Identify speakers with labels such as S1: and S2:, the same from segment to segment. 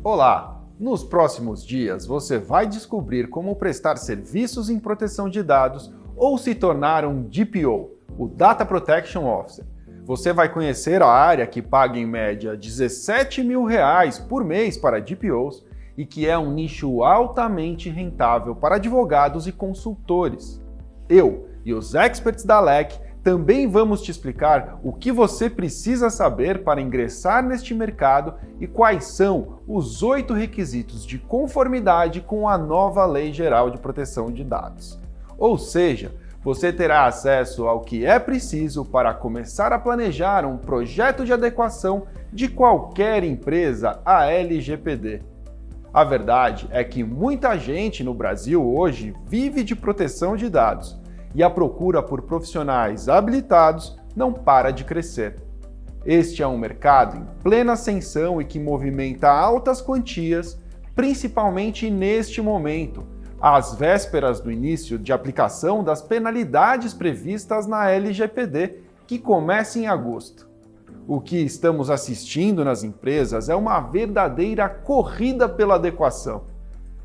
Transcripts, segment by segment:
S1: Olá! Nos próximos dias você vai descobrir como prestar serviços em proteção de dados ou se tornar um DPO, o Data Protection Officer. Você vai conhecer a área que paga em média R$17 mil por mês para DPOs e que é um nicho altamente rentável para advogados e consultores. Eu e os experts da LEC também vamos te explicar o que você precisa saber para ingressar neste mercado e quais são os 8 requisitos de conformidade com a nova Lei Geral de Proteção de Dados. Ou seja, você terá acesso ao que é preciso para começar a planejar um projeto de adequação de qualquer empresa à LGPD. A verdade é que muita gente no Brasil hoje vive de proteção de dados e a procura por profissionais habilitados não para de crescer. Este é um mercado em plena ascensão e que movimenta altas quantias, principalmente neste momento, às vésperas do início de aplicação das penalidades previstas na LGPD, que começa em agosto. O que estamos assistindo nas empresas é uma verdadeira corrida pela adequação.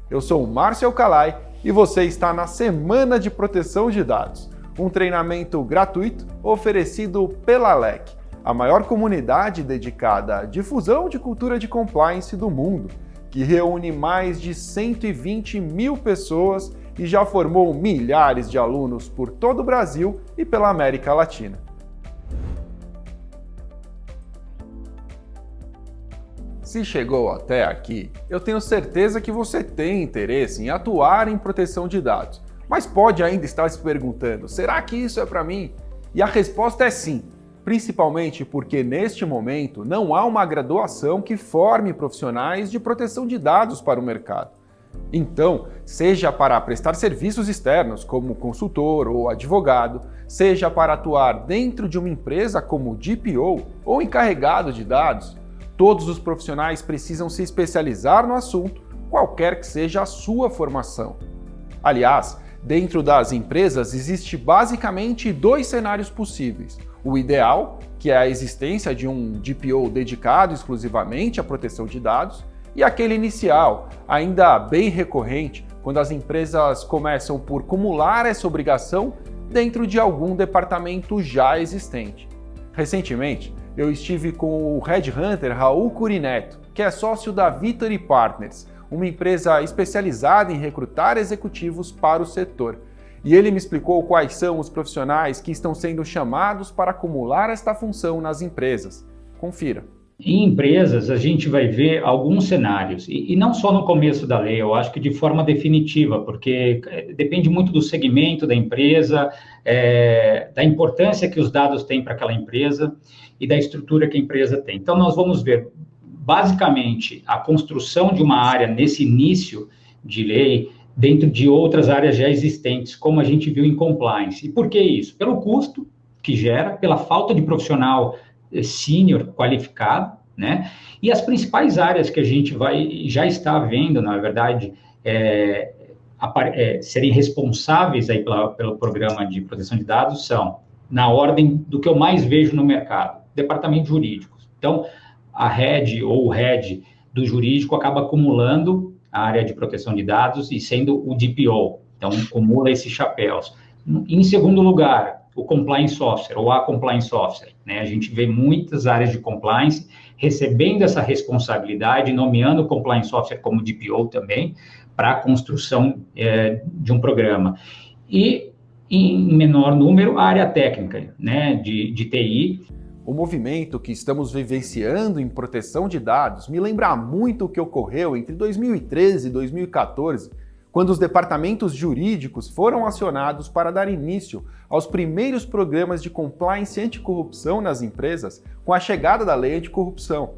S1: Eu sou o Márcio Alcalay e você está na Semana de Proteção de Dados, um treinamento gratuito oferecido pela LEC, a maior comunidade dedicada à difusão de cultura de compliance do mundo, que reúne mais de 120 mil pessoas e já formou milhares de alunos por todo o Brasil e pela América Latina. Se chegou até aqui, eu tenho certeza que você tem interesse em atuar em proteção de dados, mas pode ainda estar se perguntando, será que isso é para mim? E a resposta é sim, principalmente porque neste momento não há uma graduação que forme profissionais de proteção de dados para o mercado. Então, seja para prestar serviços externos como consultor ou advogado, seja para atuar dentro de uma empresa como DPO ou encarregado de dados, todos os profissionais precisam se especializar no assunto, qualquer que seja a sua formação. Aliás, dentro das empresas existe basicamente 2 cenários possíveis. O ideal, que é a existência de um DPO dedicado exclusivamente à proteção de dados, e aquele inicial, ainda bem recorrente, quando as empresas começam por acumular essa obrigação dentro de algum departamento já existente. Recentemente, eu estive com o headhunter Raul Curineto, que é sócio da Victory Partners, uma empresa especializada em recrutar executivos para o setor. E ele me explicou quais são os profissionais que estão sendo chamados para acumular esta função nas empresas. Confira.
S2: Em empresas, a gente vai ver alguns cenários, e não só no começo da lei, eu acho que de forma definitiva, porque depende muito do segmento da empresa, da importância que os dados têm para aquela empresa e da estrutura que a empresa tem. Então, nós vamos ver, basicamente, a construção de uma área nesse início de lei, dentro de outras áreas já existentes, como a gente viu em compliance. E por que isso? Pelo custo que gera, pela falta de profissional sênior qualificado, né? E as principais áreas que a gente já está vendo, na verdade, serem responsáveis aí pelo programa de proteção de dados são, na ordem do que eu mais vejo no mercado, departamento jurídico. Então, a head ou o head do jurídico acaba acumulando a área de proteção de dados e sendo o DPO, então acumula esses chapéus. Em segundo lugar, o Compliance Officer ou a Compliance Officer, né? A gente vê muitas áreas de compliance recebendo essa responsabilidade, nomeando o Compliance Officer como DPO também, para a construção de um programa. E, em menor número, a área técnica, né? de TI.
S1: O movimento que estamos vivenciando em proteção de dados me lembra muito o que ocorreu entre 2013 e 2014, quando os departamentos jurídicos foram acionados para dar início aos primeiros programas de compliance anticorrupção nas empresas com a chegada da lei anticorrupção.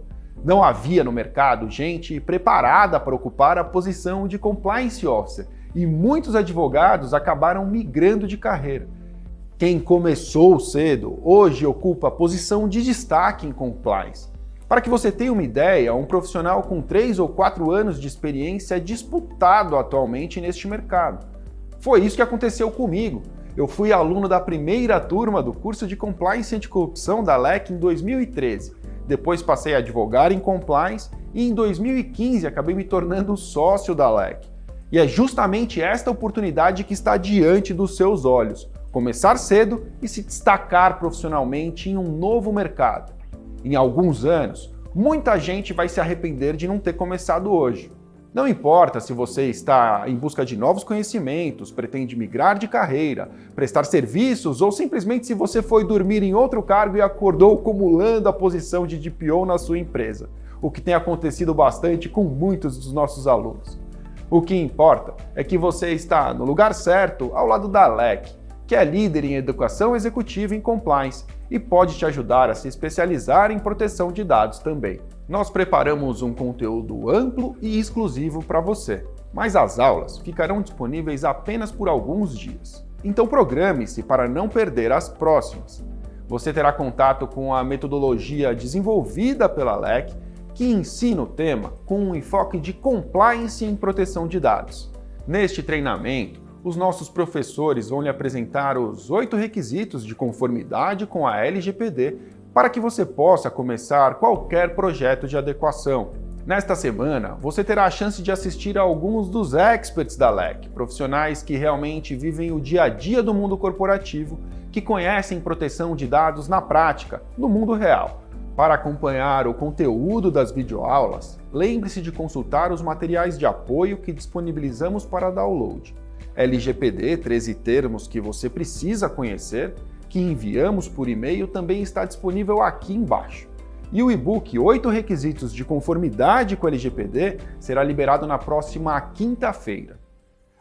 S1: Não havia no mercado gente preparada para ocupar a posição de compliance officer e muitos advogados acabaram migrando de carreira. Quem começou cedo, hoje ocupa a posição de destaque em compliance. Para que você tenha uma ideia, um profissional com 3 ou 4 anos de experiência é disputado atualmente neste mercado. Foi isso que aconteceu comigo. Eu fui aluno da primeira turma do curso de Compliance Anticorrupção da LEC em 2013. depois passei a advogar em compliance e em 2015 acabei me tornando sócio da LEC. E é justamente esta oportunidade que está diante dos seus olhos: começar cedo e se destacar profissionalmente em um novo mercado. Em alguns anos, muita gente vai se arrepender de não ter começado hoje. Não importa se você está em busca de novos conhecimentos, pretende migrar de carreira, prestar serviços ou simplesmente se você foi dormir em outro cargo e acordou acumulando a posição de DPO na sua empresa, o que tem acontecido bastante com muitos dos nossos alunos. O que importa é que você está no lugar certo ao lado da LEC, que é líder em educação executiva em compliance e pode te ajudar a se especializar em proteção de dados também. Nós preparamos um conteúdo amplo e exclusivo para você, mas as aulas ficarão disponíveis apenas por alguns dias. Então programe-se para não perder as próximas. Você terá contato com a metodologia desenvolvida pela LEC, que ensina o tema com um enfoque de compliance em proteção de dados. Neste treinamento, os nossos professores vão lhe apresentar os 8 requisitos de conformidade com a LGPD para que você possa começar qualquer projeto de adequação. Nesta semana, você terá a chance de assistir a alguns dos experts da LEC, profissionais que realmente vivem o dia a dia do mundo corporativo, que conhecem proteção de dados na prática, no mundo real. Para acompanhar o conteúdo das videoaulas, lembre-se de consultar os materiais de apoio que disponibilizamos para download. LGPD, 13 termos que você precisa conhecer, que enviamos por e-mail, também está disponível aqui embaixo. E o e-book 8 requisitos de conformidade com a LGPD será liberado na próxima quinta-feira.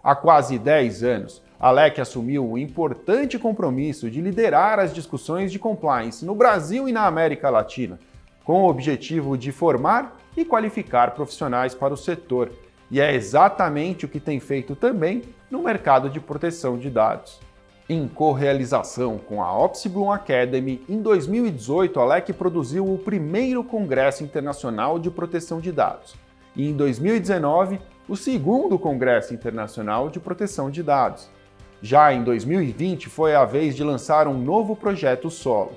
S1: Há quase 10 anos, a LEC assumiu um importante compromisso de liderar as discussões de compliance no Brasil e na América Latina, com o objetivo de formar e qualificar profissionais para o setor. E é exatamente o que tem feito também no mercado de proteção de dados. Em correalização com a Opsibloom Academy, em 2018 a LEC produziu o primeiro Congresso Internacional de Proteção de Dados e em 2019 o segundo Congresso Internacional de Proteção de Dados. Já em 2020 foi a vez de lançar um novo projeto solo,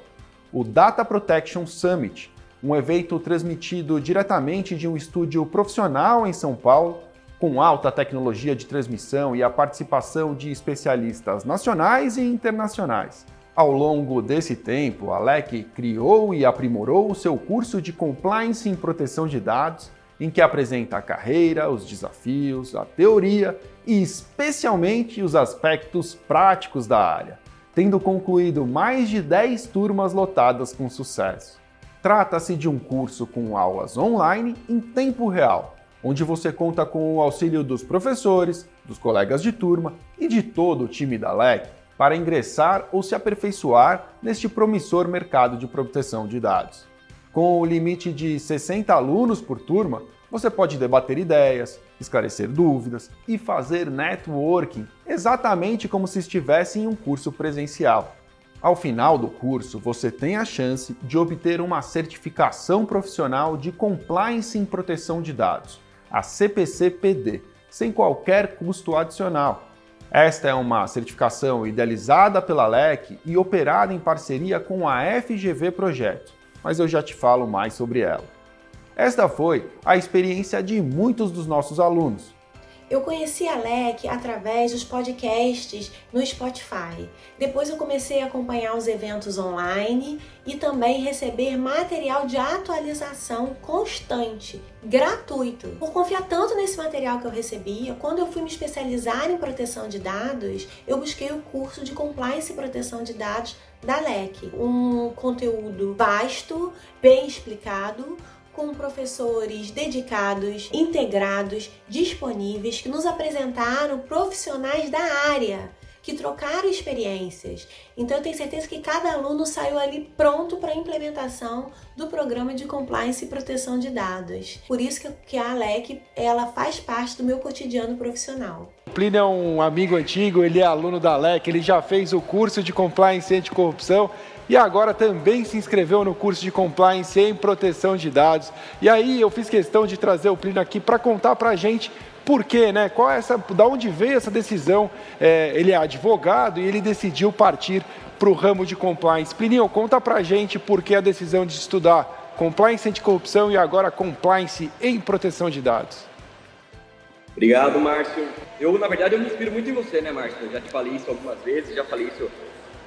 S1: o Data Protection Summit, um evento transmitido diretamente de um estúdio profissional em São Paulo, com alta tecnologia de transmissão e a participação de especialistas nacionais e internacionais. Ao longo desse tempo, a LEC criou e aprimorou o seu curso de Compliance em Proteção de Dados, em que apresenta a carreira, os desafios, a teoria e especialmente os aspectos práticos da área, tendo concluído mais de 10 turmas lotadas com sucesso. Trata-se de um curso com aulas online em tempo real, onde você conta com o auxílio dos professores, dos colegas de turma e de todo o time da LEC para ingressar ou se aperfeiçoar neste promissor mercado de proteção de dados. Com o limite de 60 alunos por turma, você pode debater ideias, esclarecer dúvidas e fazer networking, exatamente como se estivesse em um curso presencial. Ao final do curso, você tem a chance de obter uma certificação profissional de Compliance em Proteção de Dados, a CPC-PD, sem qualquer custo adicional. Esta é uma certificação idealizada pela LEC e operada em parceria com a FGV Projeto, mas eu já te falo mais sobre ela. Esta foi a experiência de muitos dos nossos alunos.
S3: Eu conheci a LEC através dos podcasts no Spotify. Depois eu comecei a acompanhar os eventos online e também receber material de atualização constante, gratuito. Por confiar tanto nesse material que eu recebia, quando eu fui me especializar em proteção de dados, eu busquei o curso de Compliance e Proteção de Dados da LEC. Um conteúdo vasto, bem explicado, com professores dedicados, integrados, disponíveis, que nos apresentaram profissionais da área, que trocaram experiências. Então eu tenho certeza que cada aluno saiu ali pronto para a implementação do programa de Compliance e Proteção de Dados. Por isso que a LEC, ela faz parte do meu cotidiano profissional.
S1: O Plínio é um amigo antigo, ele é aluno da LEC, ele já fez o curso de Compliance Anticorrupção e agora também se inscreveu no curso de Compliance em Proteção de Dados. E aí eu fiz questão de trazer o Plínio aqui para contar para a gente por quê, né? Da onde veio essa decisão? Ele é advogado e ele decidiu partir para o ramo de Compliance. Plínio, conta para a gente por que a decisão de estudar
S4: Compliance anticorrupção e agora Compliance em proteção de dados.
S5: Obrigado, Márcio. Na verdade, eu me inspiro muito em você, né, Márcio? Eu já te falei isso algumas vezes, já falei isso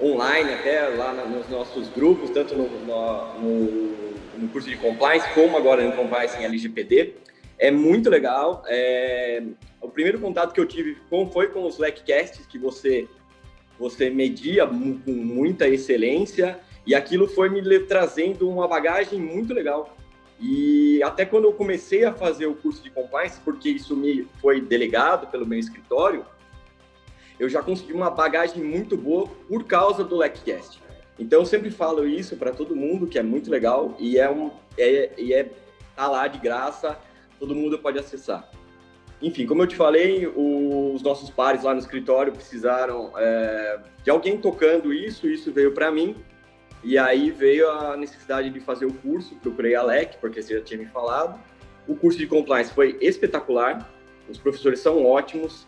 S5: online até lá nos nossos grupos, tanto no curso de Compliance, como agora no Compliance em LGPD. É muito legal. O primeiro contato que eu tive foi com os Slackcasts, que você media com muita excelência, e aquilo foi me trazendo uma bagagem muito legal. E até quando eu comecei a fazer o curso de Compliance, porque isso me foi delegado pelo meu escritório, eu já consegui uma bagagem muito boa por causa do Slackcast. Então, eu sempre falo isso para todo mundo, que é muito legal, e tá lá de graça, todo mundo pode acessar. Enfim, como eu te falei, os nossos pares lá no escritório precisaram de alguém tocando isso veio para mim, e aí veio a necessidade de fazer o curso, procurei a LEC, porque você já tinha me falado. O curso de Compliance foi espetacular, os professores são ótimos,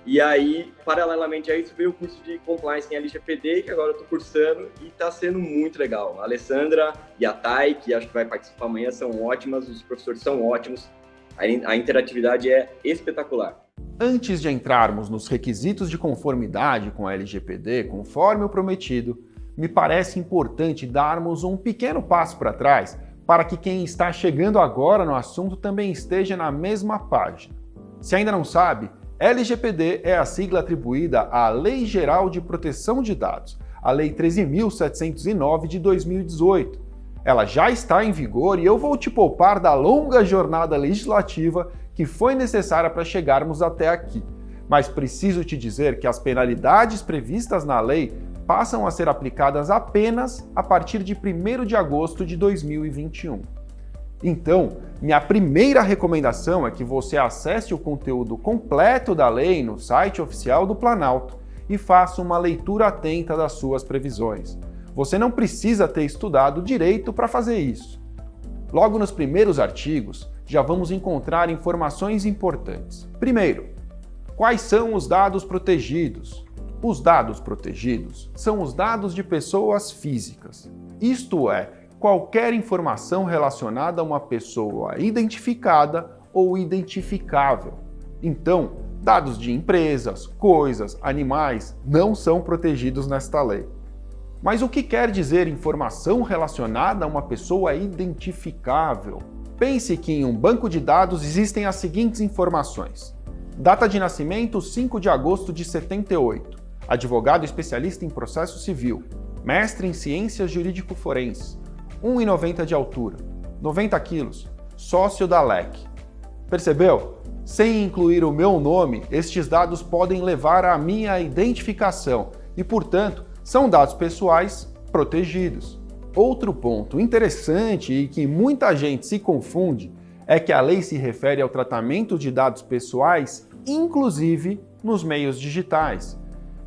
S5: e aí, paralelamente a isso, veio o curso de Compliance em LGPD, que agora eu estou cursando, e está sendo muito legal. A Alessandra e a Thay, que acho que vai participar amanhã, são ótimas, os professores são ótimos, a interatividade é espetacular.
S1: Antes de entrarmos nos requisitos de conformidade com a LGPD, conforme o prometido, me parece importante darmos um pequeno passo para trás para que quem está chegando agora no assunto também esteja na mesma página. Se ainda não sabe, LGPD é a sigla atribuída à Lei Geral de Proteção de Dados, a Lei 13.709 de 2018. Ela já está em vigor e eu vou te poupar da longa jornada legislativa que foi necessária para chegarmos até aqui. Mas preciso te dizer que as penalidades previstas na lei passam a ser aplicadas apenas a partir de 1º de agosto de 2021. Então, minha primeira recomendação é que você acesse o conteúdo completo da lei no site oficial do Planalto e faça uma leitura atenta das suas previsões. Você não precisa ter estudado direito para fazer isso. Logo nos primeiros artigos, já vamos encontrar informações importantes. Primeiro, quais são os dados protegidos? Os dados protegidos são os dados de pessoas físicas, isto é, qualquer informação relacionada a uma pessoa identificada ou identificável. Então, dados de empresas, coisas, animais não são protegidos nesta lei. Mas o que quer dizer informação relacionada a uma pessoa identificável? Pense que em um banco de dados existem as seguintes informações. Data de nascimento, 5 de agosto de 78. Advogado especialista em processo civil. Mestre em ciências jurídico-forenses. 1,90 de altura. 90 quilos. Sócio da LEC. Percebeu? Sem incluir o meu nome, estes dados podem levar à minha identificação e, portanto, são dados pessoais protegidos. Outro ponto interessante e que muita gente se confunde é que a lei se refere ao tratamento de dados pessoais, inclusive nos meios digitais.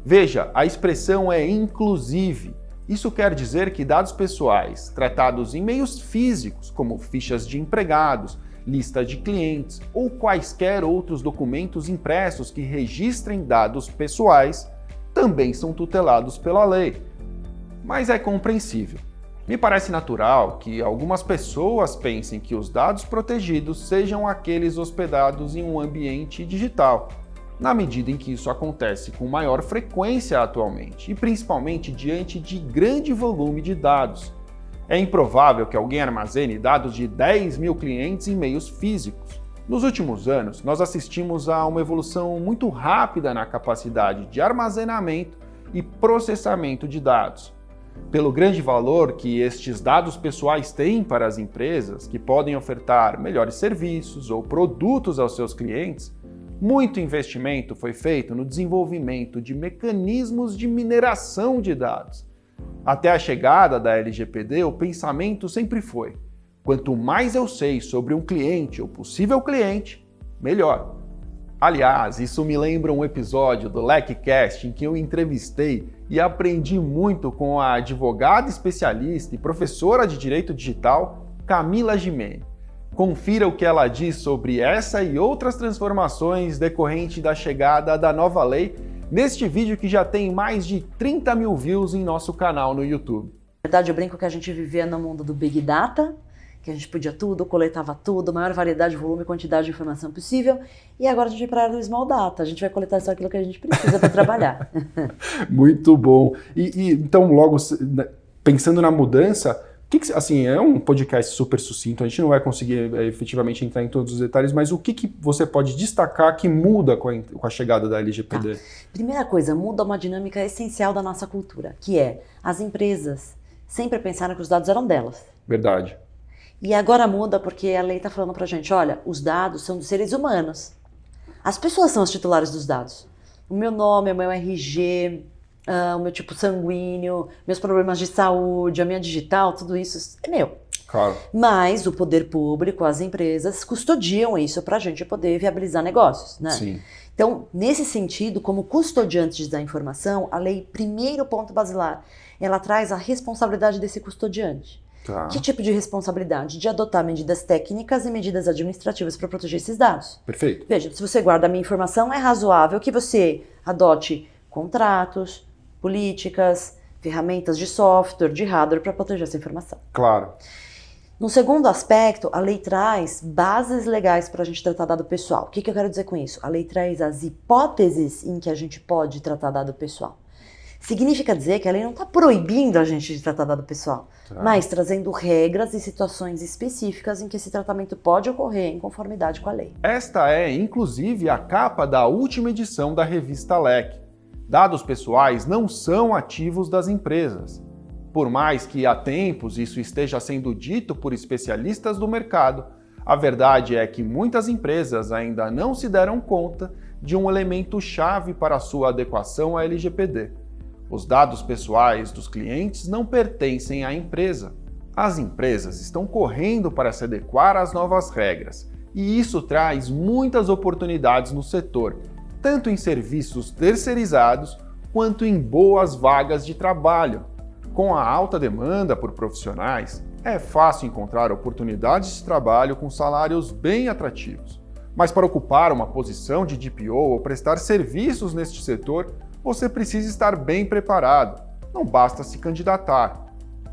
S1: Veja, a expressão é inclusive. Isso quer dizer que dados pessoais tratados em meios físicos, como fichas de empregados, lista de clientes ou quaisquer outros documentos impressos que registrem dados pessoais, também são tutelados pela lei. Mas é compreensível. Me parece natural que algumas pessoas pensem que os dados protegidos sejam aqueles hospedados em um ambiente digital, na medida em que isso acontece com maior frequência atualmente, e principalmente diante de grande volume de dados. É improvável que alguém armazene dados de 10 mil clientes em meios físicos. Nos últimos anos, nós assistimos a uma evolução muito rápida na capacidade de armazenamento e processamento de dados. Pelo grande valor que estes dados pessoais têm para as empresas, que podem ofertar melhores serviços ou produtos aos seus clientes, muito investimento foi feito no desenvolvimento de mecanismos de mineração de dados. Até a chegada da LGPD, o pensamento sempre foi: quanto mais eu sei sobre um cliente ou possível cliente, melhor. Aliás, isso me lembra um episódio do LECcast em que eu entrevistei e aprendi muito com a advogada especialista e professora de Direito Digital, Camila Gimene. Confira o que ela diz sobre essa e outras transformações decorrentes da chegada da nova lei neste vídeo que já tem mais de 30 mil views em nosso canal no YouTube.
S6: Na verdade, eu brinco que a gente vivia no mundo do Big Data que a gente podia tudo, coletava tudo, maior variedade, volume e quantidade de informação possível, e agora a gente vai para a área do Small Data, a gente vai coletar só aquilo que a gente precisa para trabalhar.
S1: Muito bom. E então, logo, pensando na mudança, assim, é um podcast super sucinto, a gente não vai conseguir efetivamente entrar em todos os detalhes, mas o que você pode destacar que muda com a chegada da LGPD?
S6: Primeira coisa, muda uma dinâmica essencial da nossa cultura, que é as empresas sempre pensaram que os dados eram delas.
S1: Verdade.
S6: E agora muda porque a lei está falando pra gente, olha, os dados são dos seres humanos. As pessoas são os titulares dos dados. O meu nome, o meu RG, o meu tipo sanguíneo, meus problemas de saúde, a minha digital, tudo isso é meu.
S1: Claro.
S6: Mas o poder público, as empresas, custodiam isso pra gente poder viabilizar negócios, né?
S1: Sim.
S6: Então, nesse sentido, como custodiantes da informação, a lei, primeiro ponto basilar, ela traz a responsabilidade desse custodiante.
S1: Tá.
S6: Que tipo de responsabilidade? De adotar medidas técnicas e medidas administrativas para proteger esses dados.
S1: Perfeito.
S6: Veja, se você guarda a minha informação, é razoável que você adote contratos, políticas, ferramentas de software, de hardware para proteger essa informação.
S1: Claro.
S6: No segundo aspecto, a lei traz bases legais para a gente tratar dado pessoal. O que eu quero dizer com isso? A lei traz as hipóteses em que a gente pode tratar dado pessoal. Significa dizer que a lei não está proibindo a gente de tratar dado pessoal, mas trazendo regras e situações específicas em que esse tratamento pode ocorrer em conformidade com a lei.
S1: Esta é, inclusive, a capa da última edição da revista LEC. Dados pessoais não são ativos das empresas. Por mais que há tempos isso esteja sendo dito por especialistas do mercado, a verdade é que muitas empresas ainda não se deram conta de um elemento chave para a sua adequação à LGPD. Os dados pessoais dos clientes não pertencem à empresa. As empresas estão correndo para se adequar às novas regras, e isso traz muitas oportunidades no setor, tanto em serviços terceirizados quanto em boas vagas de trabalho. Com a alta demanda por profissionais, é fácil encontrar oportunidades de trabalho com salários bem atrativos. Mas para ocupar uma posição de DPO ou prestar serviços neste setor, você precisa estar bem preparado, não basta se candidatar.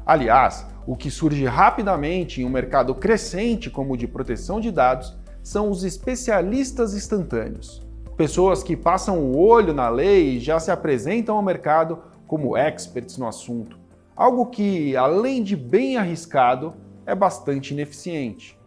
S1: Aliás, o que surge rapidamente em um mercado crescente como o de proteção de dados são os especialistas instantâneos. Pessoas que passam o olho na lei e já se apresentam ao mercado como experts no assunto. Algo que, além de bem arriscado, é bastante ineficiente.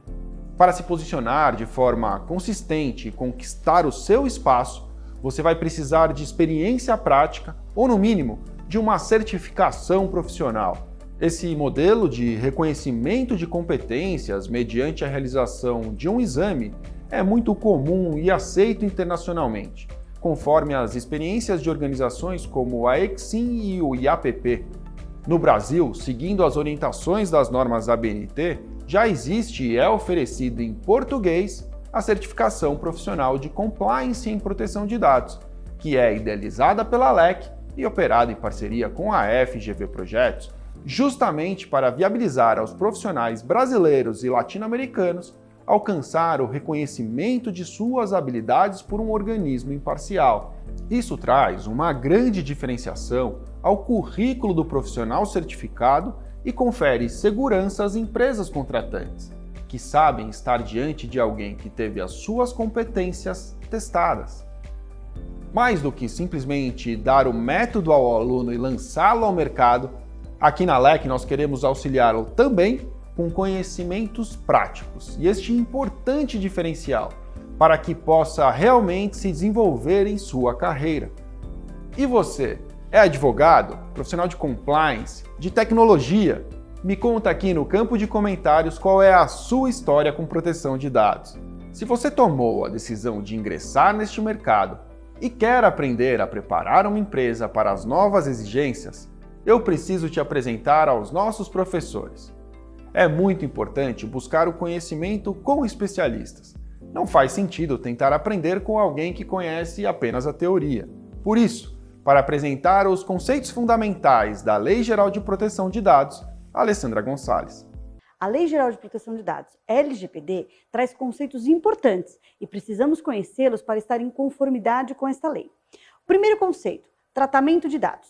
S1: Para se posicionar de forma consistente e conquistar o seu espaço, você vai precisar de experiência prática ou, no mínimo, de uma certificação profissional. Esse modelo de reconhecimento de competências mediante a realização de um exame é muito comum e aceito internacionalmente, conforme as experiências de organizações como a ECSIM e o IAPP. No Brasil, seguindo as orientações das normas da ABNT, já existe e é oferecida em português a certificação profissional de Compliance em Proteção de Dados, que é idealizada pela LEC e operada em parceria com a FGV Projetos, justamente para viabilizar aos profissionais brasileiros e latino-americanos alcançar o reconhecimento de suas habilidades por um organismo imparcial. Isso traz uma grande diferenciação ao currículo do profissional certificado e confere segurança às empresas contratantes, que sabem estar diante de alguém que teve as suas competências testadas. Mais do que simplesmente dar o método ao aluno e lançá-lo ao mercado, aqui na LEC nós queremos auxiliá-lo também com conhecimentos práticos e este importante diferencial para que possa realmente se desenvolver em sua carreira. E você, é advogado, profissional de compliance, de tecnologia? Me conta aqui no campo de comentários qual é a sua história com proteção de dados. Se você tomou a decisão de ingressar neste mercado e quer aprender a preparar uma empresa para as novas exigências, eu preciso te apresentar aos nossos professores. É muito importante buscar o conhecimento com especialistas. Não faz sentido tentar aprender com alguém que conhece apenas a teoria. Por isso, para apresentar os conceitos fundamentais da Lei Geral de Proteção de Dados, Alessandra Gonçalves.
S7: A Lei Geral de Proteção de Dados, LGPD, traz conceitos importantes e precisamos conhecê-los para estar em conformidade com esta lei. O primeiro conceito, tratamento de dados.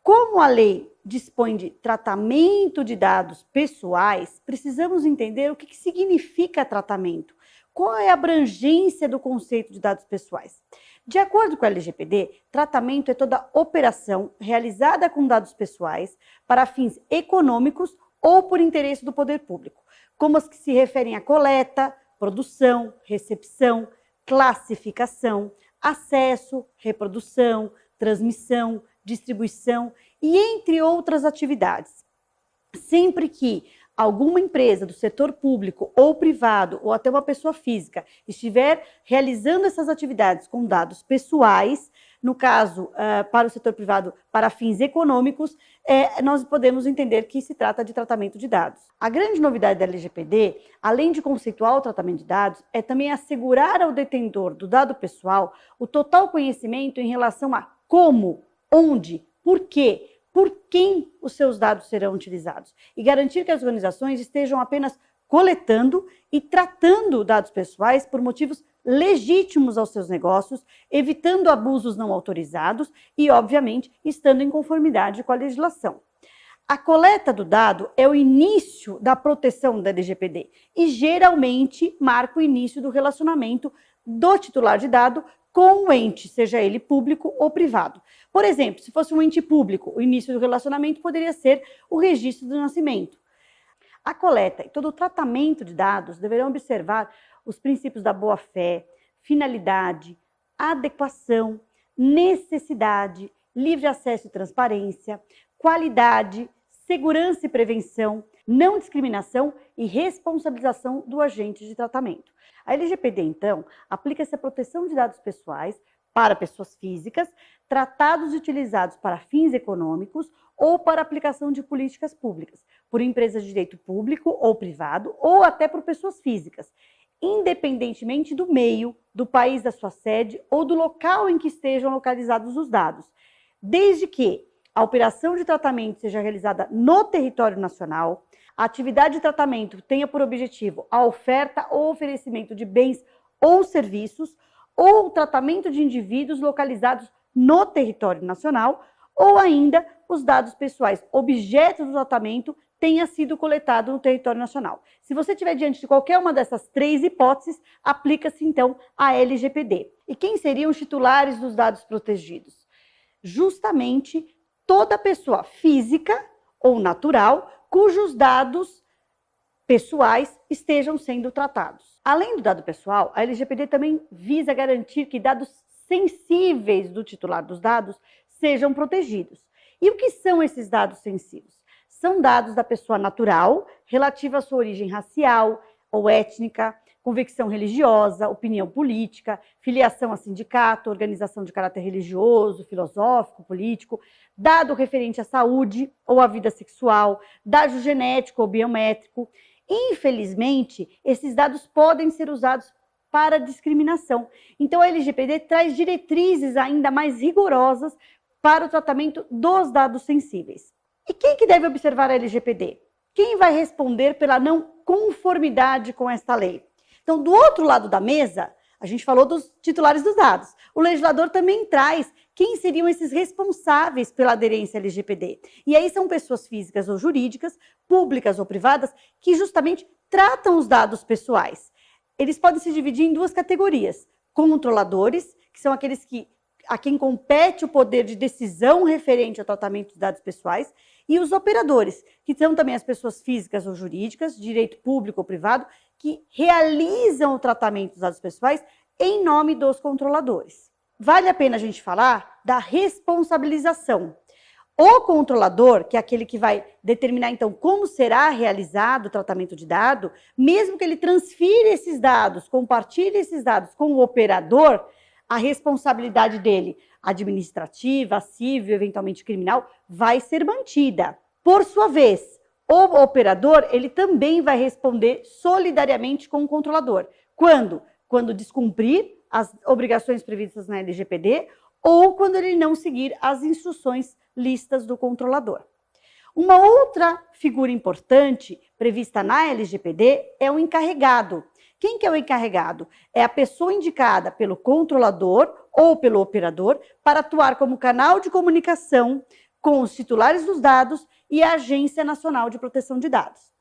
S7: Como a lei dispõe de tratamento de dados pessoais, precisamos entender o que significa tratamento. Qual é a abrangência do conceito de dados pessoais? De acordo com a LGPD, tratamento é toda operação realizada com dados pessoais para fins econômicos ou por interesse do poder público, como as que se referem à coleta, produção, recepção, classificação, acesso, reprodução, transmissão, distribuição e entre outras atividades. Sempre que alguma empresa do setor público ou privado, ou até uma pessoa física, estiver realizando essas atividades com dados pessoais, no caso, para o setor privado, para fins econômicos, nós podemos entender que se trata de tratamento de dados. A grande novidade da LGPD, além de conceituar o tratamento de dados, é também assegurar ao detentor do dado pessoal o total conhecimento em relação a como, onde, por quê, por quem os seus dados serão utilizados e garantir que as organizações estejam apenas coletando e tratando dados pessoais por motivos legítimos aos seus negócios, evitando abusos não autorizados e, obviamente, estando em conformidade com a legislação. A coleta do dado é o início da proteção da LGPD e geralmente marca o início do relacionamento do titular de dado com o ente, seja ele público ou privado. Por exemplo, se fosse um ente público, o início do relacionamento poderia ser o registro do nascimento. A coleta e todo o tratamento de dados deverão observar os princípios da boa-fé, finalidade, adequação, necessidade, livre acesso e transparência, qualidade, segurança e prevenção, não discriminação e responsabilização do agente de tratamento. A LGPD, então, aplica-se a proteção de dados pessoais para pessoas físicas, tratados e utilizados para fins econômicos ou para aplicação de políticas públicas, por empresas de direito público ou privado, ou até por pessoas físicas, independentemente do meio, do país da sua sede ou do local em que estejam localizados os dados, desde que a operação de tratamento seja realizada no território nacional, a atividade de tratamento tenha por objetivo a oferta ou oferecimento de bens ou serviços, ou o tratamento de indivíduos localizados no território nacional, ou ainda os dados pessoais objeto do tratamento tenha sido coletado no território nacional. Se você estiver diante de qualquer uma dessas três hipóteses, aplica-se então a LGPD. E quem seriam os titulares dos dados protegidos? Justamente toda pessoa física ou natural cujos dados pessoais estejam sendo tratados. Além do dado pessoal, a LGPD também visa garantir que dados sensíveis do titular dos dados sejam protegidos. E o que são esses dados sensíveis? São dados da pessoa natural, relativa à sua origem racial ou étnica, convicção religiosa, opinião política, filiação a sindicato, organização de caráter religioso, filosófico, político, dado referente à saúde ou à vida sexual, dado genético ou biométrico. Infelizmente, esses dados podem ser usados para discriminação. Então, a LGPD traz diretrizes ainda mais rigorosas para o tratamento dos dados sensíveis. E quem que deve observar a LGPD? Quem vai responder pela não conformidade com esta lei? Então, do outro lado da mesa, a gente falou dos titulares dos dados. O legislador também traz quem seriam esses responsáveis pela aderência à LGPD. E aí são pessoas físicas ou jurídicas, públicas ou privadas, que justamente tratam os dados pessoais. Eles podem se dividir em duas categorias. Controladores, que são aqueles a quem compete o poder de decisão referente ao tratamento de dados pessoais, e os operadores, que são também as pessoas físicas ou jurídicas, de direito público ou privado, que realizam o tratamento dos dados pessoais em nome dos controladores. Vale a pena a gente falar da responsabilização. O controlador, que é aquele que vai determinar, então, como será realizado o tratamento de dado, mesmo que ele transfira esses dados, compartilhe esses dados com o operador, a responsabilidade dele, administrativa, civil, eventualmente criminal, vai ser mantida. Por sua vez, o operador, ele também vai responder solidariamente com o controlador. Quando? Quando descumprir as obrigações previstas na LGPD ou quando ele não seguir as instruções listas do controlador. Uma outra figura importante prevista na LGPD é o encarregado. Quem que é o encarregado? É a pessoa indicada pelo controlador ou pelo operador para atuar como canal de comunicação com os titulares dos dados e a Agência Nacional de Proteção de Dados.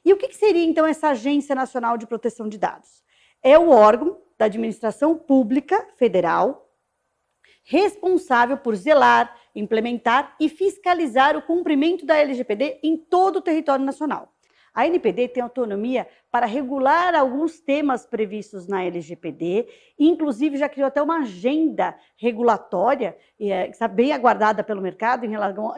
S7: E o que seria, então, essa Agência Nacional de Proteção de Dados? É o órgão da administração pública federal responsável por zelar, implementar e fiscalizar o cumprimento da LGPD em todo o território nacional. A ANPD tem autonomia para regular alguns temas previstos na LGPD, inclusive já criou até uma agenda regulatória, que está bem aguardada pelo mercado em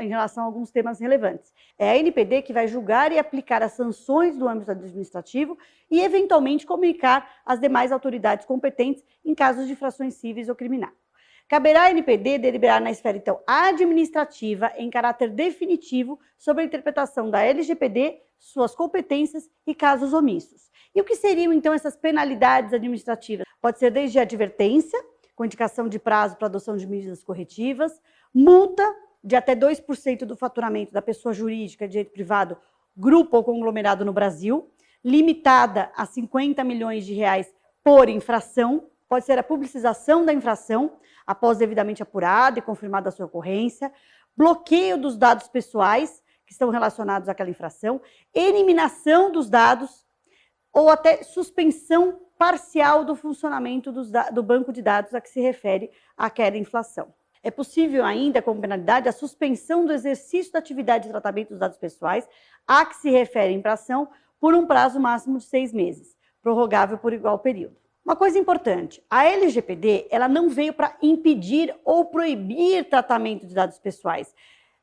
S7: relação a alguns temas relevantes. É a ANPD que vai julgar e aplicar as sanções do âmbito administrativo e, eventualmente, comunicar às demais autoridades competentes em casos de infrações cíveis ou criminais. Caberá à ANPD deliberar na esfera, então, administrativa, em caráter definitivo, sobre a interpretação da LGPD, suas competências e casos omissos. E o que seriam, então, essas penalidades administrativas? Pode ser desde advertência, com indicação de prazo para adoção de medidas corretivas, multa de até 2% do faturamento da pessoa jurídica de direito privado, grupo ou conglomerado no Brasil, limitada a 50 milhões de reais por infração. Pode ser a publicização da infração, após devidamente apurada e confirmada a sua ocorrência, bloqueio dos dados pessoais que estão relacionados àquela infração, eliminação dos dados ou até suspensão parcial do funcionamento do banco de dados a que se refere aquela infração. É possível ainda, como penalidade, a suspensão do exercício da atividade de tratamento dos dados pessoais a que se refere a infração por um prazo máximo de 6 meses, prorrogável por igual período. Uma coisa importante, a LGPD ela não veio para impedir ou proibir tratamento de dados pessoais,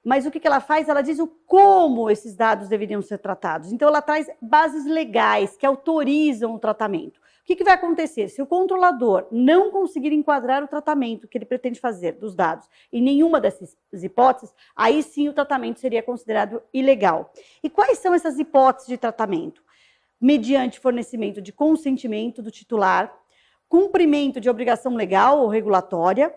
S7: mas o que ela faz? Ela diz o como esses dados deveriam ser tratados. Então, ela traz bases legais que autorizam o tratamento. O que vai acontecer? Se o controlador não conseguir enquadrar o tratamento que ele pretende fazer dos dados em nenhuma dessas hipóteses, aí sim o tratamento seria considerado ilegal. E quais são essas hipóteses de tratamento? Mediante fornecimento de consentimento do titular, cumprimento de obrigação legal ou regulatória,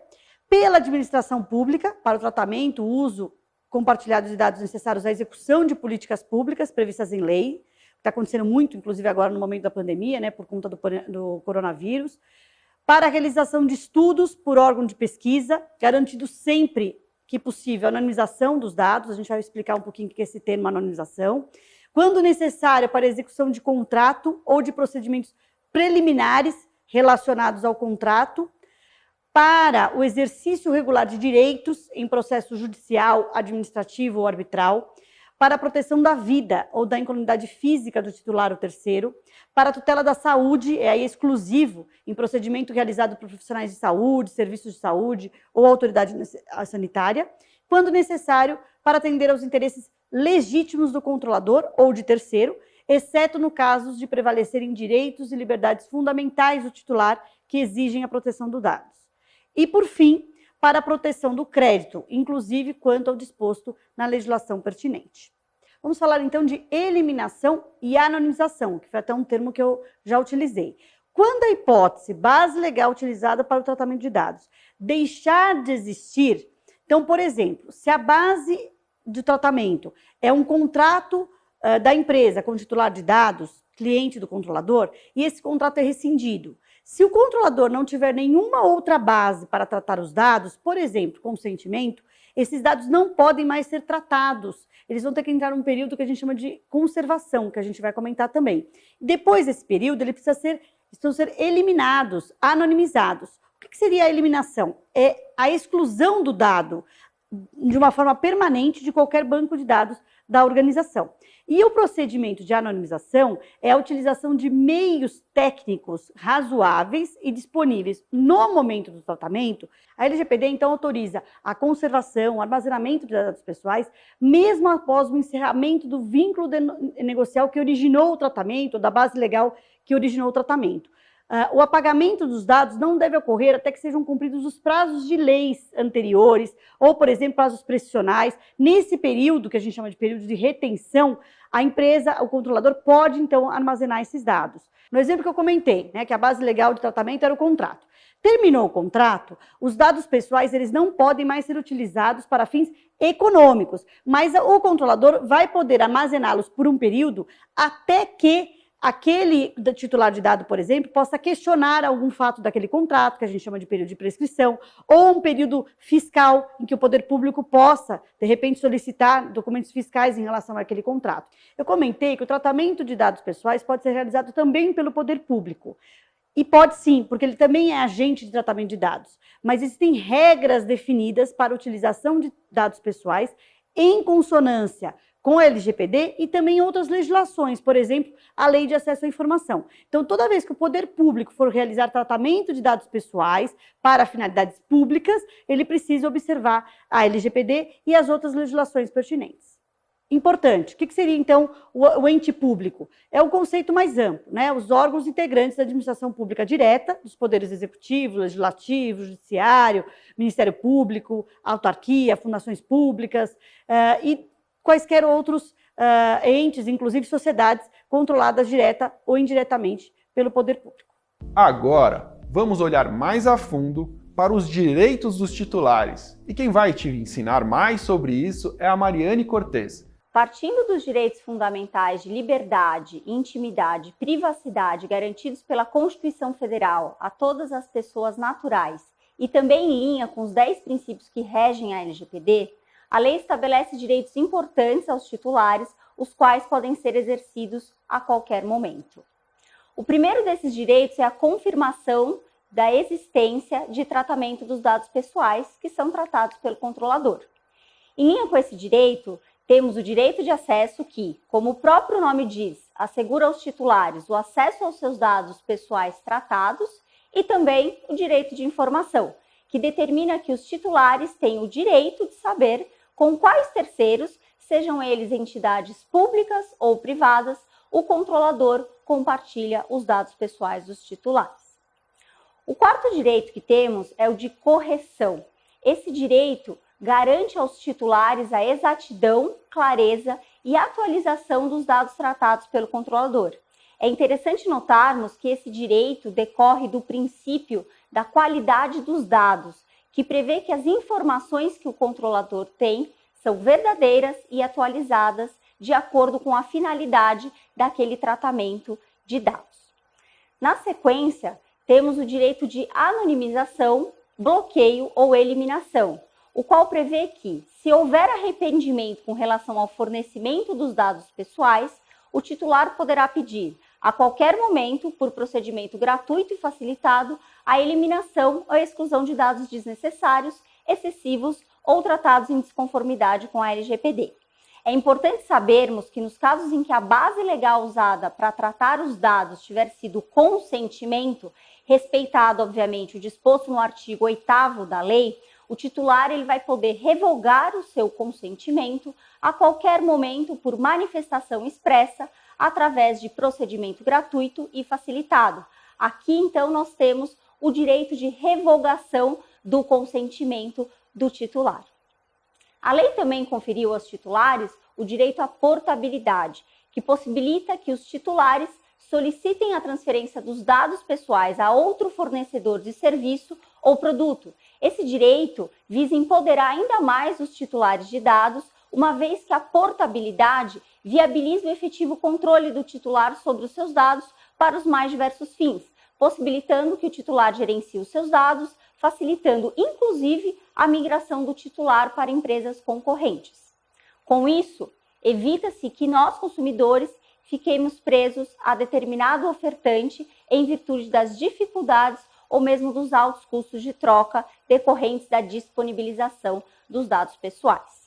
S7: pela administração pública, para o tratamento, uso compartilhado de dados necessários à execução de políticas públicas previstas em lei, está acontecendo muito, inclusive agora no momento da pandemia, né, por conta do coronavírus, para a realização de estudos por órgão de pesquisa, garantindo sempre que possível a anonimização dos dados, a gente vai explicar um pouquinho o que é esse termo anonimização, quando necessário para a execução de contrato ou de procedimentos preliminares relacionados ao contrato, para o exercício regular de direitos em processo judicial, administrativo ou arbitral, para a proteção da vida ou da incolumidade física do titular ou terceiro, para a tutela da saúde, é aí exclusivo, em procedimento realizado por profissionais de saúde, serviços de saúde ou autoridade sanitária, quando necessário, para atender aos interesses legítimos do controlador ou de terceiro, exceto no caso de prevalecerem direitos e liberdades fundamentais do titular que exigem a proteção dos dados. E, por fim, para a proteção do crédito, inclusive quanto ao disposto na legislação pertinente. Vamos falar, então, de eliminação e anonimização, que foi até um termo que eu já utilizei. Quando a hipótese, base legal utilizada para o tratamento de dados, deixar de existir, então, por exemplo, se a base de tratamento é um contrato da empresa com o titular de dados, cliente do controlador, e esse contrato é rescindido. Se o controlador não tiver nenhuma outra base para tratar os dados, por exemplo, consentimento, esses dados não podem mais ser tratados. Eles vão ter que entrar num período que a gente chama de conservação, que a gente vai comentar também. Depois desse período, ele precisa ser eliminados, anonimizados. O que seria a eliminação? É a exclusão do dado de uma forma permanente de qualquer banco de dados da organização. E o procedimento de anonimização é a utilização de meios técnicos razoáveis e disponíveis no momento do tratamento. A LGPD, então, autoriza a conservação, o armazenamento de dados pessoais, mesmo após o encerramento do vínculo negocial que originou o tratamento, ou da base legal que originou o tratamento. O apagamento dos dados não deve ocorrer até que sejam cumpridos os prazos de leis anteriores, ou, por exemplo, prazos prescricionais. Nesse período, que a gente chama de período de retenção, a empresa, o controlador, pode, então, armazenar esses dados. No exemplo que eu comentei, né, que a base legal de tratamento era o contrato. Terminou o contrato, os dados pessoais eles não podem mais ser utilizados para fins econômicos, mas o controlador vai poder armazená-los por um período até que aquele titular de dado, por exemplo, possa questionar algum fato daquele contrato, que a gente chama de período de prescrição, ou um período fiscal em que o poder público possa, de repente, solicitar documentos fiscais em relação àquele contrato. Eu comentei que o tratamento de dados pessoais pode ser realizado também pelo poder público. E pode sim, porque ele também é agente de tratamento de dados. Mas existem regras definidas para a utilização de dados pessoais em consonância com a LGPD e também outras legislações, por exemplo, a Lei de Acesso à Informação. Então, toda vez que o poder público for realizar tratamento de dados pessoais para finalidades públicas, ele precisa observar a LGPD e as outras legislações pertinentes. Importante. O que seria, então, o ente público? É um conceito mais amplo, né? Os órgãos integrantes da administração pública direta, dos poderes executivo, legislativo, judiciário, Ministério Público, autarquia, fundações públicas e quaisquer outros entes, inclusive sociedades, controladas direta ou indiretamente pelo poder público.
S1: Agora, vamos olhar mais a fundo para os direitos dos titulares. E quem vai te ensinar mais sobre isso é a Mariane Cortez.
S8: Partindo dos direitos fundamentais de liberdade, intimidade e privacidade garantidos pela Constituição Federal a todas as pessoas naturais e também em linha com os 10 princípios que regem a LGPD, a lei estabelece direitos importantes aos titulares, os quais podem ser exercidos a qualquer momento. O primeiro desses direitos é a confirmação da existência de tratamento dos dados pessoais que são tratados pelo controlador. Em linha com esse direito, temos o direito de acesso que, como o próprio nome diz, assegura aos titulares o acesso aos seus dados pessoais tratados e também o direito de informação, que determina que os titulares têm o direito de saber com quais terceiros, sejam eles entidades públicas ou privadas, o controlador compartilha os dados pessoais dos titulares. O quarto direito que temos é o de correção. Esse direito garante aos titulares a exatidão, clareza e atualização dos dados tratados pelo controlador. É interessante notarmos que esse direito decorre do princípio da qualidade dos dados, que prevê que as informações que o controlador tem são verdadeiras e atualizadas de acordo com a finalidade daquele tratamento de dados. Na sequência, temos o direito de anonimização, bloqueio ou eliminação, o qual prevê que, se houver arrependimento com relação ao fornecimento dos dados pessoais, o titular poderá pedir, a qualquer momento, por procedimento gratuito e facilitado, a eliminação ou exclusão de dados desnecessários, excessivos ou tratados em desconformidade com a LGPD. É importante sabermos que nos casos em que a base legal usada para tratar os dados tiver sido consentimento, respeitado, obviamente, o disposto no artigo 8º da lei, o titular ele vai poder revogar o seu consentimento a qualquer momento por manifestação expressa através de procedimento gratuito e facilitado. Aqui, então, nós temos o direito de revogação do consentimento do titular. A lei também conferiu aos titulares o direito à portabilidade, que possibilita que os titulares solicitem a transferência dos dados pessoais a outro fornecedor de serviço ou produto. Esse direito visa empoderar ainda mais os titulares de dados, uma vez que a portabilidade viabiliza o efetivo controle do titular sobre os seus dados para os mais diversos fins, possibilitando que o titular gerencie os seus dados, facilitando inclusive a migração do titular para empresas concorrentes. Com isso, evita-se que nós, consumidores, fiquemos presos a determinado ofertante em virtude das dificuldades ou mesmo dos altos custos de troca decorrentes da disponibilização dos dados pessoais.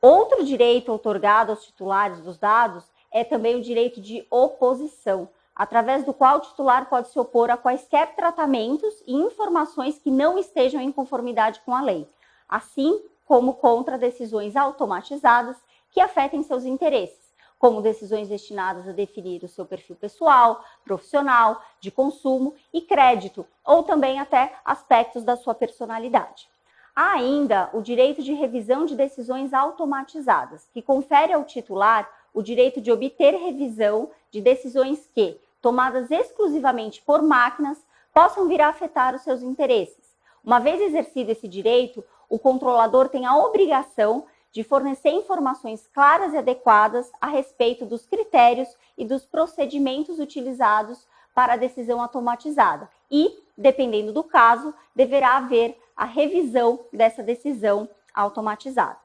S8: Outro direito outorgado aos titulares dos dados é também o direito de oposição, através do qual o titular pode se opor a quaisquer tratamentos e informações que não estejam em conformidade com a lei, assim como contra decisões automatizadas que afetem seus interesses, como decisões destinadas a definir o seu perfil pessoal, profissional, de consumo e crédito, ou também até aspectos da sua personalidade. Há ainda o direito de revisão de decisões automatizadas, que confere ao titular o direito de obter revisão de decisões que, tomadas exclusivamente por máquinas, possam vir a afetar os seus interesses. Uma vez exercido esse direito, o controlador tem a obrigação de fornecer informações claras e adequadas a respeito dos critérios e dos procedimentos utilizados para a decisão automatizada e, dependendo do caso, deverá haver a revisão dessa decisão automatizada.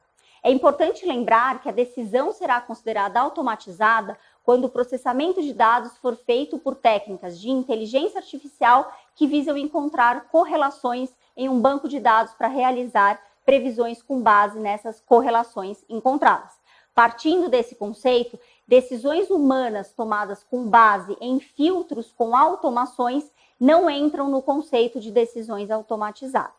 S8: É importante lembrar que a decisão será considerada automatizada quando o processamento de dados for feito por técnicas de inteligência artificial que visam encontrar correlações em um banco de dados para realizar previsões com base nessas correlações encontradas. Partindo desse conceito, decisões humanas tomadas com base em filtros com automações não entram no conceito de decisões automatizadas.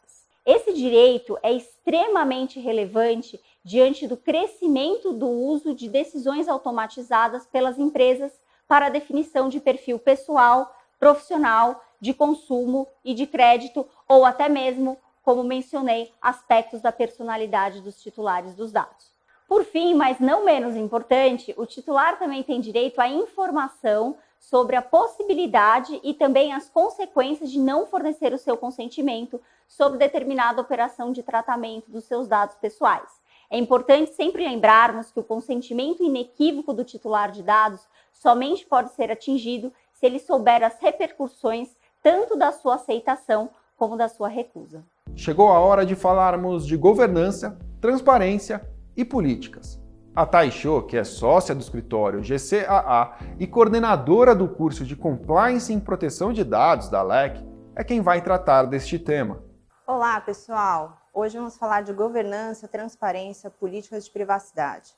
S8: Esse direito é extremamente relevante diante do crescimento do uso de decisões automatizadas pelas empresas para a definição de perfil pessoal, profissional, de consumo e de crédito, ou até mesmo, como mencionei, aspectos da personalidade dos titulares dos dados. Por fim, mas não menos importante, o titular também tem direito à informação sobre a possibilidade e também as consequências de não fornecer o seu consentimento sobre determinada operação de tratamento dos seus dados pessoais. É importante sempre lembrarmos que o consentimento inequívoco do titular de dados somente pode ser atingido se ele souber as repercussões tanto da sua aceitação como da sua recusa.
S1: Chegou a hora de falarmos de governança, transparência e políticas. A Taisho, que é sócia do escritório GCAA e coordenadora do curso de Compliance em Proteção de Dados da LEC, é quem vai tratar deste tema.
S9: Olá, pessoal! Hoje vamos falar de governança, transparência, políticas de privacidade.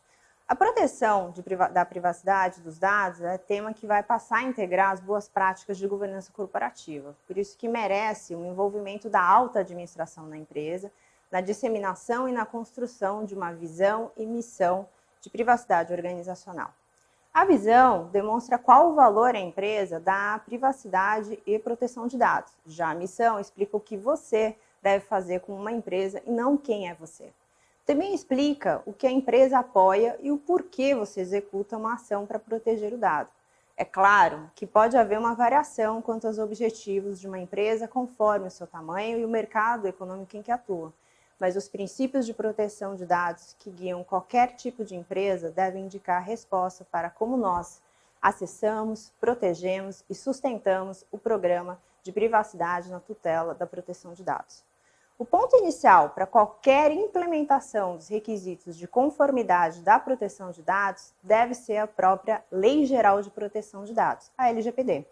S9: A proteção da privacidade dos dados é tema que vai passar a integrar as boas práticas de governança corporativa. Por isso que merece o envolvimento da alta administração na empresa, na disseminação e na construção de uma visão e missão de privacidade organizacional. A visão demonstra qual o valor a empresa dá à privacidade e proteção de dados. Já a missão explica o que você deve fazer com uma empresa e não quem é você. Também explica o que a empresa apoia e o porquê você executa uma ação para proteger o dado. É claro que pode haver uma variação quanto aos objetivos de uma empresa conforme o seu tamanho e o mercado econômico em que atua, mas os princípios de proteção de dados que guiam qualquer tipo de empresa devem indicar a resposta para como nós acessamos, protegemos e sustentamos o programa de privacidade na tutela da proteção de dados. O ponto inicial para qualquer implementação dos requisitos de conformidade da proteção de dados deve ser a própria Lei Geral de Proteção de Dados, a LGPD.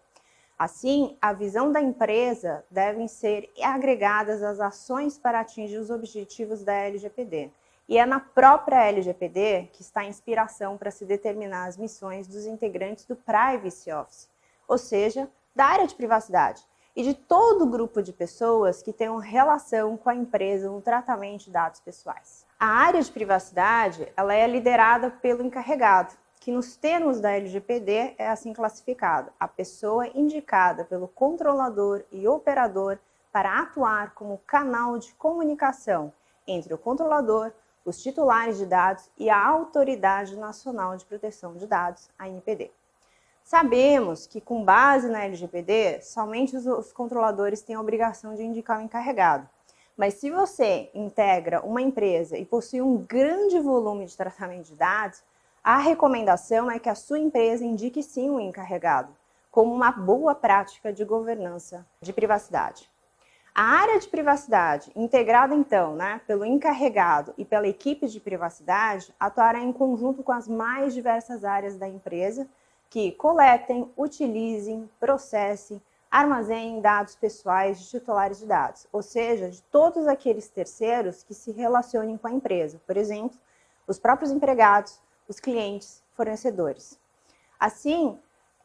S9: Assim, a visão da empresa devem ser agregadas às ações para atingir os objetivos da LGPD. E é na própria LGPD que está a inspiração para se determinar as missões dos integrantes do Privacy Office, ou seja, da área de privacidade, e de todo o grupo de pessoas que tenham relação com a empresa no tratamento de dados pessoais. A área de privacidade ela é liderada pelo encarregado, que nos termos da LGPD é assim classificado: a pessoa indicada pelo controlador e operador para atuar como canal de comunicação entre o controlador, os titulares de dados e a Autoridade Nacional de Proteção de Dados, a ANPD. Sabemos que, com base na LGPD, somente os controladores têm a obrigação de indicar o encarregado. Mas se você integra uma empresa e possui um grande volume de tratamento de dados, a recomendação é que a sua empresa indique sim o encarregado, como uma boa prática de governança de privacidade. A área de privacidade, integrada então pelo encarregado e pela equipe de privacidade, atuará em conjunto com as mais diversas áreas da empresa, que coletem, utilizem, processem, armazenem dados pessoais de titulares de dados, ou seja, de todos aqueles terceiros que se relacionem com a empresa, por exemplo, os próprios empregados, os clientes, fornecedores. Assim,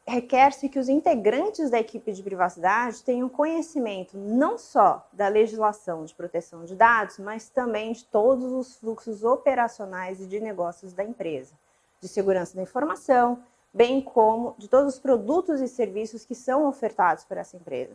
S9: requer-se que os integrantes da equipe de privacidade tenham conhecimento não só da legislação de proteção de dados, mas também de todos os fluxos operacionais e de negócios da empresa, de segurança da informação, bem como de todos os produtos e serviços que são ofertados por essa empresa.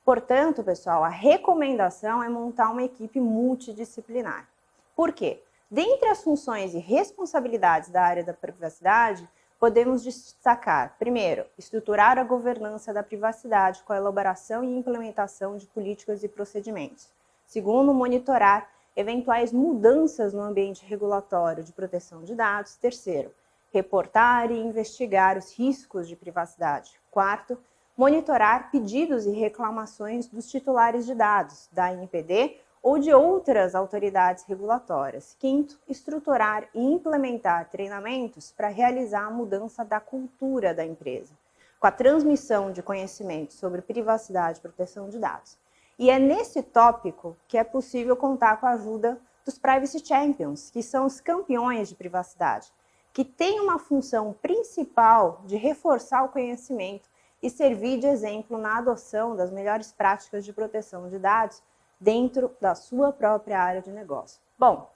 S9: Portanto, pessoal, a recomendação é montar uma equipe multidisciplinar. Por quê? Dentre as funções e responsabilidades da área da privacidade, podemos destacar, primeiro, estruturar a governança da privacidade com a elaboração e implementação de políticas e procedimentos. Segundo, monitorar eventuais mudanças no ambiente regulatório de proteção de dados. Terceiro, reportar e investigar os riscos de privacidade. Quarto, monitorar pedidos e reclamações dos titulares de dados, da ANPD ou de outras autoridades regulatórias. Quinto, estruturar e implementar treinamentos para realizar a mudança da cultura da empresa, com a transmissão de conhecimento sobre privacidade e proteção de dados. E é nesse tópico que é possível contar com a ajuda dos Privacy Champions, que são os campeões de privacidade, que têm uma função principal de reforçar o conhecimento e servir de exemplo na adoção das melhores práticas de proteção de dados dentro da sua própria área de negócio. Bom,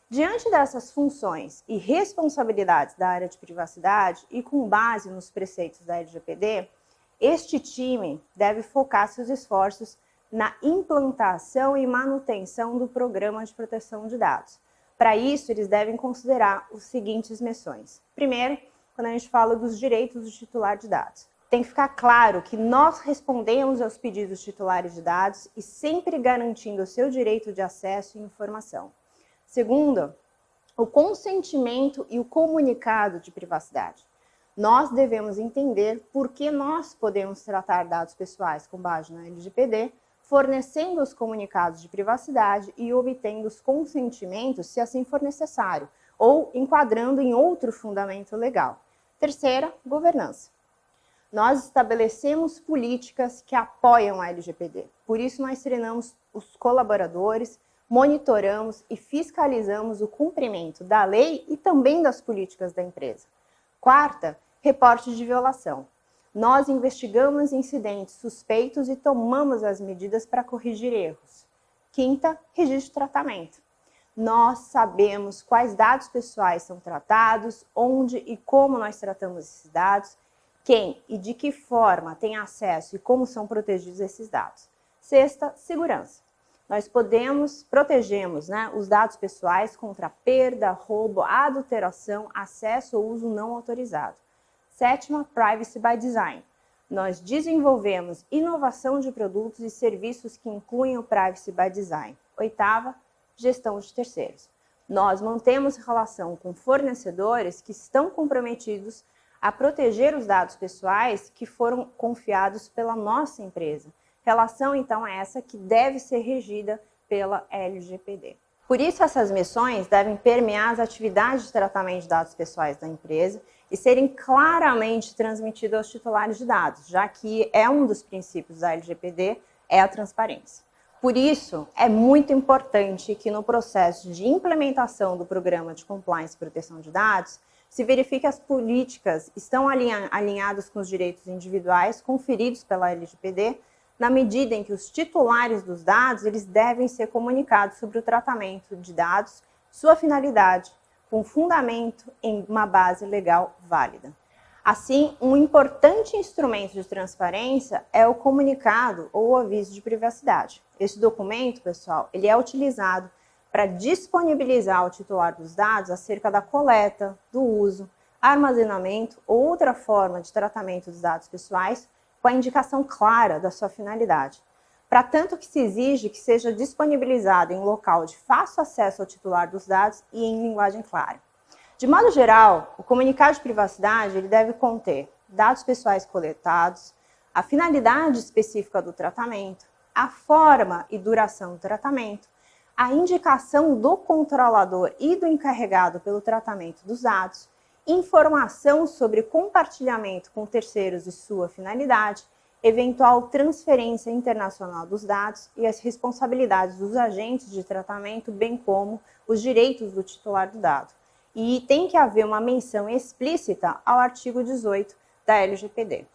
S9: diante dessas funções e responsabilidades da área de privacidade e com base nos preceitos da LGPD, este time deve focar seus esforços na implantação e manutenção do programa de proteção de dados. Para isso, eles devem considerar os seguintes menções. Primeiro, quando a gente fala dos direitos do titular de dados. Tem que ficar claro que nós respondemos aos pedidos dos titulares de dados e sempre garantindo o seu direito de acesso e informação. Segundo, o consentimento e o comunicado de privacidade. Nós devemos entender por que nós podemos tratar dados pessoais com base na LGPD, fornecendo os comunicados de privacidade e obtendo os consentimentos, se assim for necessário, ou enquadrando em outro fundamento legal. Terceira, governança. Nós estabelecemos políticas que apoiam a LGPD. Por isso, nós treinamos os colaboradores, monitoramos e fiscalizamos o cumprimento da lei e também das políticas da empresa. Quarta, reporte de violação. Nós investigamos incidentes suspeitos e tomamos as medidas para corrigir erros. Quinta, registro de tratamento. Nós sabemos quais dados pessoais são tratados, onde e como nós tratamos esses dados, quem e de que forma tem acesso e como são protegidos esses dados. Sexta, segurança. Nós protegemos os dados pessoais contra perda, roubo, adulteração, acesso ou uso não autorizado. Sétima, privacy by design. Nós desenvolvemos inovação de produtos e serviços que incluem o privacy by design. Oitava, gestão de terceiros. Nós mantemos relação com fornecedores que estão comprometidos a proteger os dados pessoais que foram confiados pela nossa empresa. Relação, então, é essa que deve ser regida pela LGPD. Por isso, essas missões devem permear as atividades de tratamento de dados pessoais da empresa e serem claramente transmitidas aos titulares de dados, já que um dos princípios da LGPD é a transparência. Por isso, é muito importante que no processo de implementação do programa de compliance e proteção de dados, se verifique que as políticas estão alinhadas com os direitos individuais conferidos pela LGPD, na medida em que os titulares dos dados eles devem ser comunicados sobre o tratamento de dados, sua finalidade, com fundamento em uma base legal válida. Assim, um importante instrumento de transparência é o comunicado ou o aviso de privacidade. Esse documento, pessoal, ele é utilizado para disponibilizar ao titular dos dados acerca da coleta, do uso, armazenamento ou outra forma de tratamento dos dados pessoais com a indicação clara da sua finalidade. Para tanto que se exige que seja disponibilizado em um local de fácil acesso ao titular dos dados e em linguagem clara. De modo geral, o comunicado de privacidade ele deve conter dados pessoais coletados, a finalidade específica do tratamento, a forma e duração do tratamento, a indicação do controlador e do encarregado pelo tratamento dos dados, informação sobre compartilhamento com terceiros e sua finalidade, eventual transferência internacional dos dados e as responsabilidades dos agentes de tratamento, bem como os direitos do titular do dado. E tem que haver uma menção explícita ao artigo 18 da LGPD.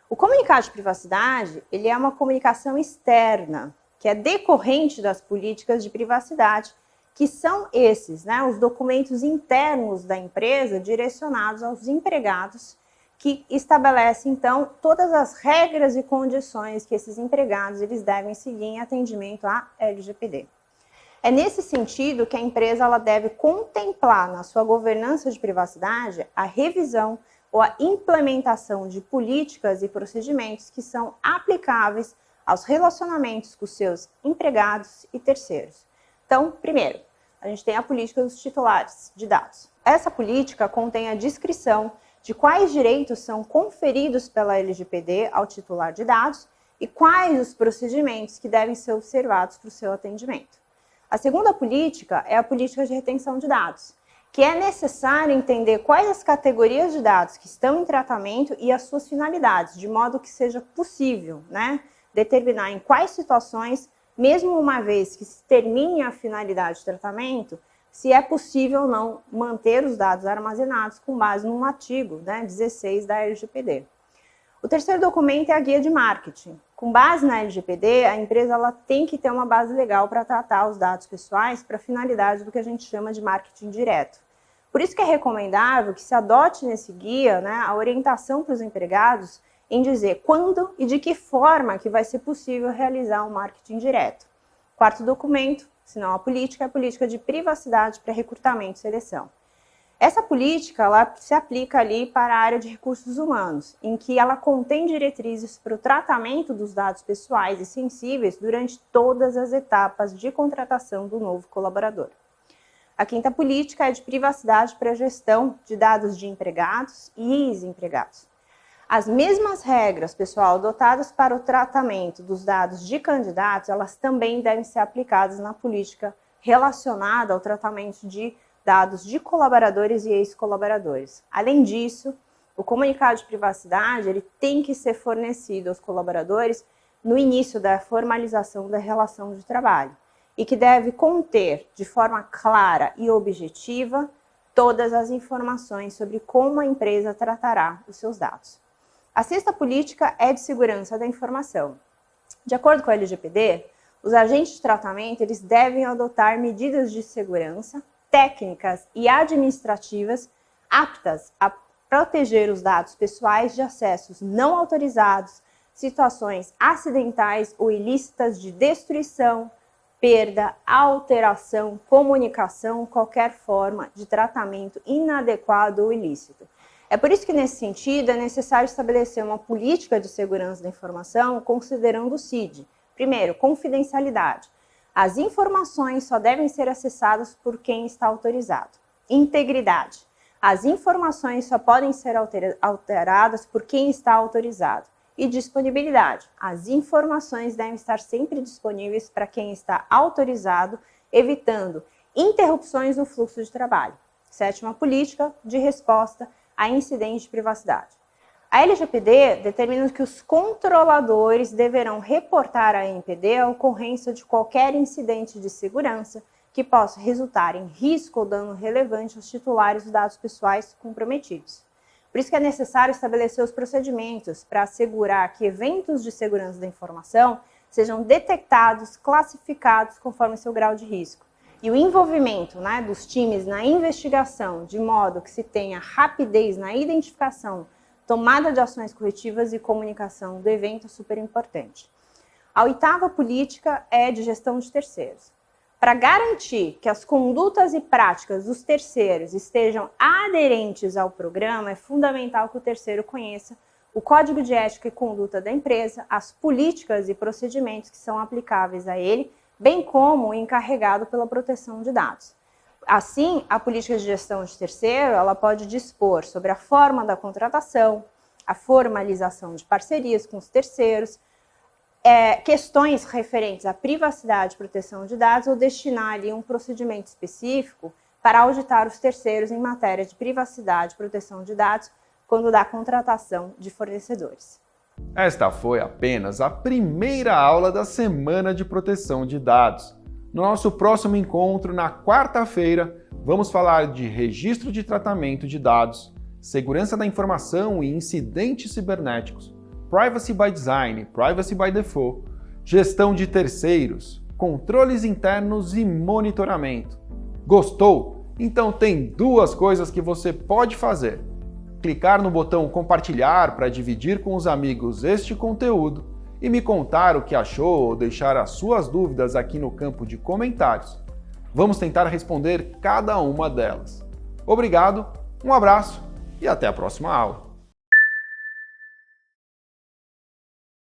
S9: O comunicado de privacidade ele é uma comunicação externa, que é decorrente das políticas de privacidade, que são esses, os documentos internos da empresa direcionados aos empregados, que estabelece, então, todas as regras e condições que esses empregados eles devem seguir em atendimento à LGPD. É nesse sentido que a empresa ela deve contemplar na sua governança de privacidade a revisão ou a implementação de políticas e procedimentos que são aplicáveis aos relacionamentos com seus empregados e terceiros. Então, primeiro, a gente tem a política dos titulares de dados. Essa política contém a descrição de quais direitos são conferidos pela LGPD ao titular de dados e quais os procedimentos que devem ser observados para o seu atendimento. A segunda política é a política de retenção de dados, que é necessário entender quais as categorias de dados que estão em tratamento e as suas finalidades, de modo que seja possível, determinar em quais situações, mesmo uma vez que se termine a finalidade de tratamento, se é possível ou não manter os dados armazenados com base num artigo 16 da LGPD. O terceiro documento é a guia de marketing. Com base na LGPD, a empresa tem que ter uma base legal para tratar os dados pessoais para a finalidade do que a gente chama de marketing direto. Por isso que é recomendável que se adote nesse guia a orientação para os empregados em dizer quando e de que forma que vai ser possível realizar um marketing direto. Quarto documento, se não a política, é a política de privacidade para recrutamento e seleção. Essa política ela se aplica ali para a área de recursos humanos, em que ela contém diretrizes para o tratamento dos dados pessoais e sensíveis durante todas as etapas de contratação do novo colaborador. A quinta política é de privacidade para a gestão de dados de empregados e ex-empregados. As mesmas regras, pessoal, adotadas para o tratamento dos dados de candidatos, elas também devem ser aplicadas na política relacionada ao tratamento de dados de colaboradores e ex-colaboradores. Além disso, o comunicado de privacidade ele tem que ser fornecido aos colaboradores no início da formalização da relação de trabalho e que deve conter, de forma clara e objetiva, todas as informações sobre como a empresa tratará os seus dados. A sexta política é de segurança da informação. De acordo com a LGPD, os agentes de tratamento eles devem adotar medidas de segurança, técnicas e administrativas aptas a proteger os dados pessoais de acessos não autorizados, situações acidentais ou ilícitas de destruição, perda, alteração, comunicação, qualquer forma de tratamento inadequado ou ilícito. É por isso que, nesse sentido, é necessário estabelecer uma política de segurança da informação considerando o CID. Primeiro, confidencialidade. As informações só devem ser acessadas por quem está autorizado. Integridade. As informações só podem ser alteradas por quem está autorizado. E disponibilidade. As informações devem estar sempre disponíveis para quem está autorizado, evitando interrupções no fluxo de trabalho. Sétima política de resposta a incidentes de privacidade. A LGPD determina que os controladores deverão reportar à ANPD a ocorrência de qualquer incidente de segurança que possa resultar em risco ou dano relevante aos titulares dos dados pessoais comprometidos. Por isso que é necessário estabelecer os procedimentos para assegurar que eventos de segurança da informação sejam detectados, classificados conforme seu grau de risco. E o envolvimento dos times na investigação, de modo que se tenha rapidez na identificação, tomada de ações corretivas e comunicação do evento é super importante. A oitava política é de gestão de terceiros. Para garantir que as condutas e práticas dos terceiros estejam aderentes ao programa, é fundamental que o terceiro conheça o código de ética e conduta da empresa, as políticas e procedimentos que são aplicáveis a ele, bem como o encarregado pela proteção de dados. Assim, a política de gestão de terceiro ela pode dispor sobre a forma da contratação, a formalização de parcerias com os terceiros, questões referentes à privacidade e proteção de dados ou destinar ali um procedimento específico para auditar os terceiros em matéria de privacidade e proteção de dados quando da contratação de fornecedores.
S1: Esta foi apenas a primeira aula da Semana de Proteção de Dados. No nosso próximo encontro, na quarta-feira, vamos falar de registro de tratamento de dados, segurança da informação e incidentes cibernéticos, privacy by design, privacy by default, gestão de terceiros, controles internos e monitoramento. Gostou? Então tem duas coisas que você pode fazer. Clicar no botão compartilhar para dividir com os amigos este conteúdo e me contar o que achou ou deixar as suas dúvidas aqui no campo de comentários. Vamos tentar responder cada uma delas. Obrigado, um abraço e até a próxima aula.